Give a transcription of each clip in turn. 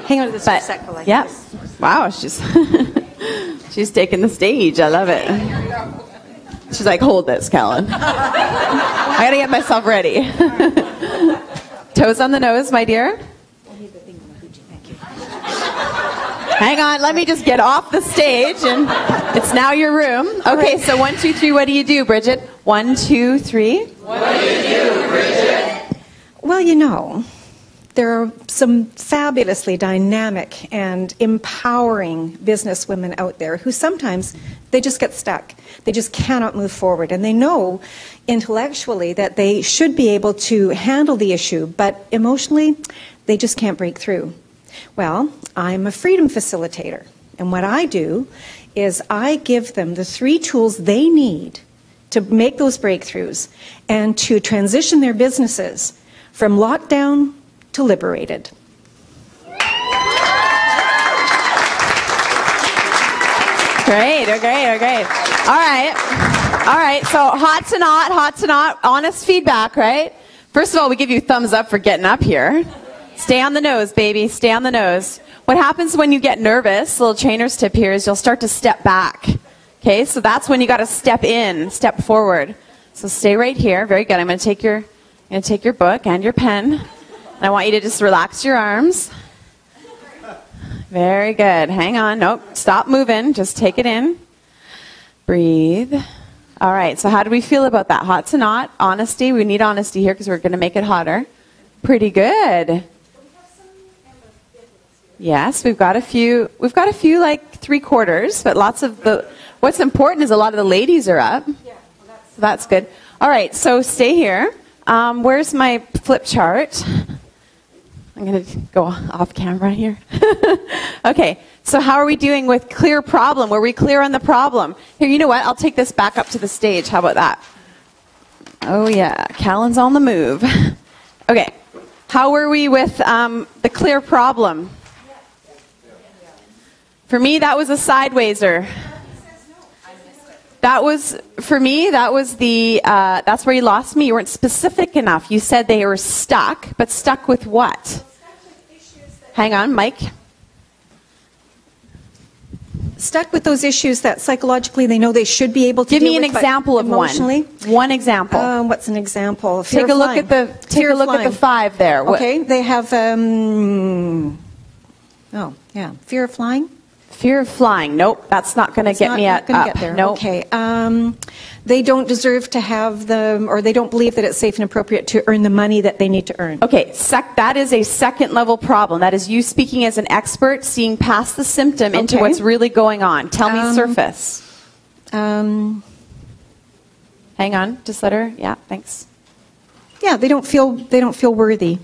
Hang on to this for a sec. Like yeah. this. Wow, she's she's taking the stage. I love it. She's like, hold this, Callan. I gotta get myself ready. Toes on the nose, my dear. Hang on, let me just get off the stage, and it's now your room. Okay, so 1, 2, 3, what do you do, Bridget? 1, 2, 3. What do you do, Bridget? Well, you know, there are some fabulously dynamic and empowering businesswomen out there who sometimes they just get stuck. They just cannot move forward. And they know intellectually that they should be able to handle the issue, but emotionally, they just can't break through. Well, I'm a freedom facilitator. And what I do is I give them the 3 tools they need to make those breakthroughs and to transition their businesses from lockdown to liberated. Great, okay. All right, so hot to not, honest feedback, right? First of all, we give you thumbs up for getting up here. Stay on the nose, baby, stay on the nose. What happens when you get nervous, little trainer's tip here, is you'll start to step back. Okay, so that's when you got to step in, step forward. So stay right here, very good. I'm going to take your book and your pen, and I want you to just relax your arms. Very good. Hang on. Nope. Stop moving. Just take it in. Breathe. All right. So how do we feel about that? Hot to not. Honesty. We need honesty here because we're going to make it hotter. Pretty good. Yes, we've got a few like 3/4, but lots of what's important is a lot of the ladies are up. So that's good. All right. So stay here. Where's my flip chart? I'm going to go off camera here. Okay, so how are we doing with clear problem? Were we clear on the problem? Here, you know what? I'll take this back up to the stage. How about that? Oh, yeah. Callan's on the move. Okay, how were we with the clear problem? For me, that was a sideways-er. That was, for me, that was that's where you lost me. You weren't specific enough. You said they were stuck, but stuck with what? Hang on, Mike. Stuck with those issues that psychologically they know they should be able to Give deal me an with, example of emotionally. One example. What's an example? Take a look at the 5 there. Okay, they have, fear of flying. Fear of flying. Nope, that's not going to get me up. Get there. Nope. Okay. They don't deserve to have or they don't believe that it's safe and appropriate to earn the money that they need to earn. Okay, that is a second level problem. That is you speaking as an expert, seeing past the symptom into what's really going on. Tell me surface. Hang on, just let her. Yeah, thanks. Yeah, they don't feel worthy.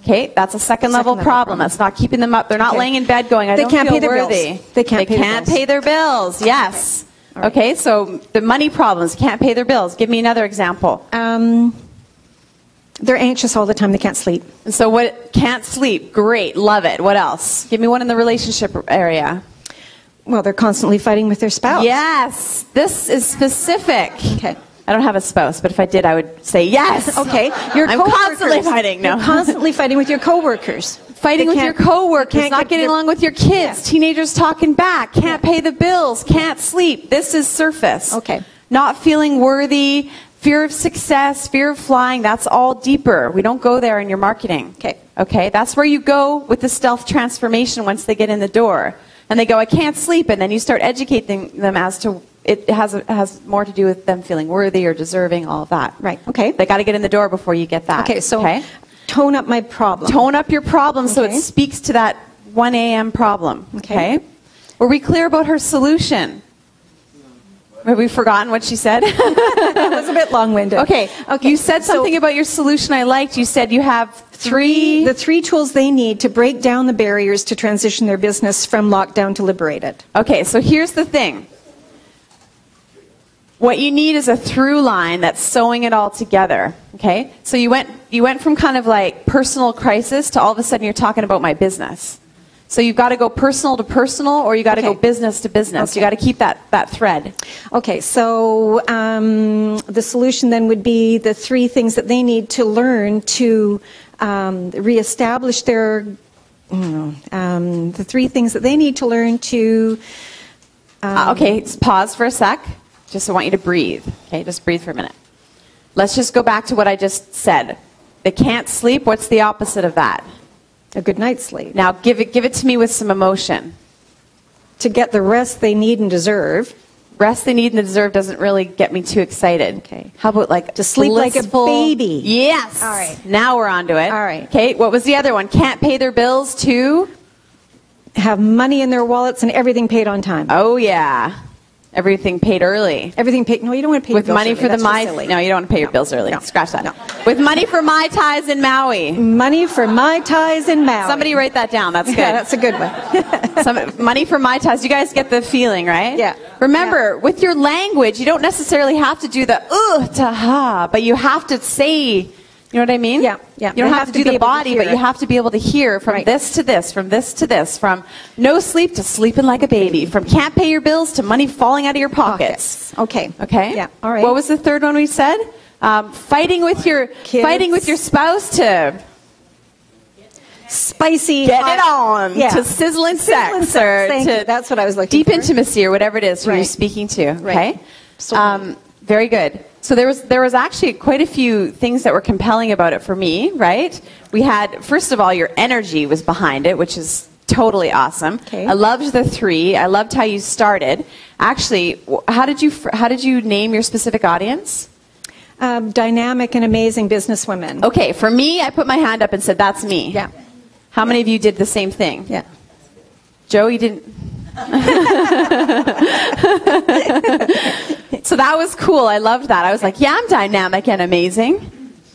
Okay, that's a second level problem. That's not keeping them up. They're not laying in bed going, I don't feel worthy. They can't pay their bills. Yes. Right. Okay, so the money problems, can't pay their bills. Give me another example. They're anxious all the time. They can't sleep. And so what? Can't sleep. Great. Love it. What else? Give me one in the relationship area. Well, they're constantly fighting with their spouse. Yes. This is specific. Okay. I don't have a spouse, but if I did, I would say yes. Okay. I'm constantly fighting. No. You're constantly fighting with your coworkers. Fighting with your coworkers, not getting along with your kids, teenagers talking back, can't pay the bills, can't sleep. This is surface. Okay. Not feeling worthy, fear of success, fear of flying, that's all deeper. We don't go there in your marketing. Okay. Okay, that's where you go with the stealth transformation once they get in the door. And they go, I can't sleep, and then you start educating them as to it has more to do with them feeling worthy or deserving, all of that. Right. Okay. They got to get in the door before you get that. Okay, so tone up my problem. Tone up your problem so it speaks to that 1 a.m. problem. Okay. Were we clear about her solution? Have we forgotten what she said? That was a bit long-winded. Okay. You said something about your solution I liked. You said you have the 3 tools they need to break down the barriers to transition their business from lockdown to liberated. Okay, so here's the thing. What you need is a through line that's sewing it all together. Okay? So you went from kind of like personal crisis to all of a sudden you're talking about my business. So you've got to go personal to personal, or you got to go business to business. You got to keep that thread. Okay, so the solution then would be the 3 things that they need to learn to reestablish their the 3 things that they need to learn to... Okay, pause for a sec. Just I want you to breathe. Okay, just breathe for a minute. Let's just go back to what I just said. They can't sleep. What's the opposite of that? A good night's sleep. Now give it to me with some emotion. To get the rest they need and deserve. Rest they need and deserve doesn't really get me too excited. Okay. How about like to sleep blissful, like a baby? Yes. All right. Now we're on to it. All right. Okay. What was the other one? Can't pay their bills to have money in their wallets and everything paid on time. Oh yeah. Everything paid early. Everything paid. No, you don't want to pay with your bills money early. for That's the Mai. silly. No, you don't want to pay your bills early. No. Scratch that. No. With money for Mai Tais in Maui. Money for Mai Tais in Maui. Somebody write that down. That's good. Yeah, that's a good one. Money for Mai Tais. You guys get the feeling, right? Yeah. Remember, with your language, you don't necessarily have to do the to ha, but you have to say. You know what I mean? Yeah, yeah. You don't have to do the body, but you have to be able to hear from this to this, from this to this, from no sleep to sleeping like a baby, from can't pay your bills to money falling out of your pockets. Okay. Okay. Yeah. All right. What was the third one we said? Fighting with your spouse to spicy, get it on, to sizzling sex, or to that's what I was looking deep for. Intimacy, or whatever it is who you're speaking to. Okay. Very good. So there was actually quite a few things that were compelling about it for me, right? We had, first of all, your energy was behind it, which is totally awesome. Okay. I loved the 3. I loved how you started. Actually, how did you name your specific audience? Dynamic and amazing businesswomen. Okay, for me, I put my hand up and said, that's me. Yeah. How many of you did the same thing? Yeah. Joe, you didn't? So that was cool. I loved that. I was like, yeah, I'm dynamic and amazing.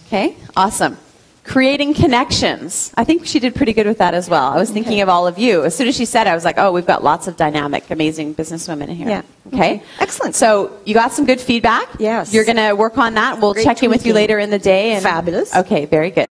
Okay, awesome. Creating connections. I think she did pretty good with that as well. I was thinking of all of you. As soon as she said it, I was like, oh, we've got lots of dynamic, amazing businesswomen in here. Yeah. Okay. Excellent. So you got some good feedback. Yes. You're going to work on that. We'll check in with you later in the day. And Fabulous. Okay, very good.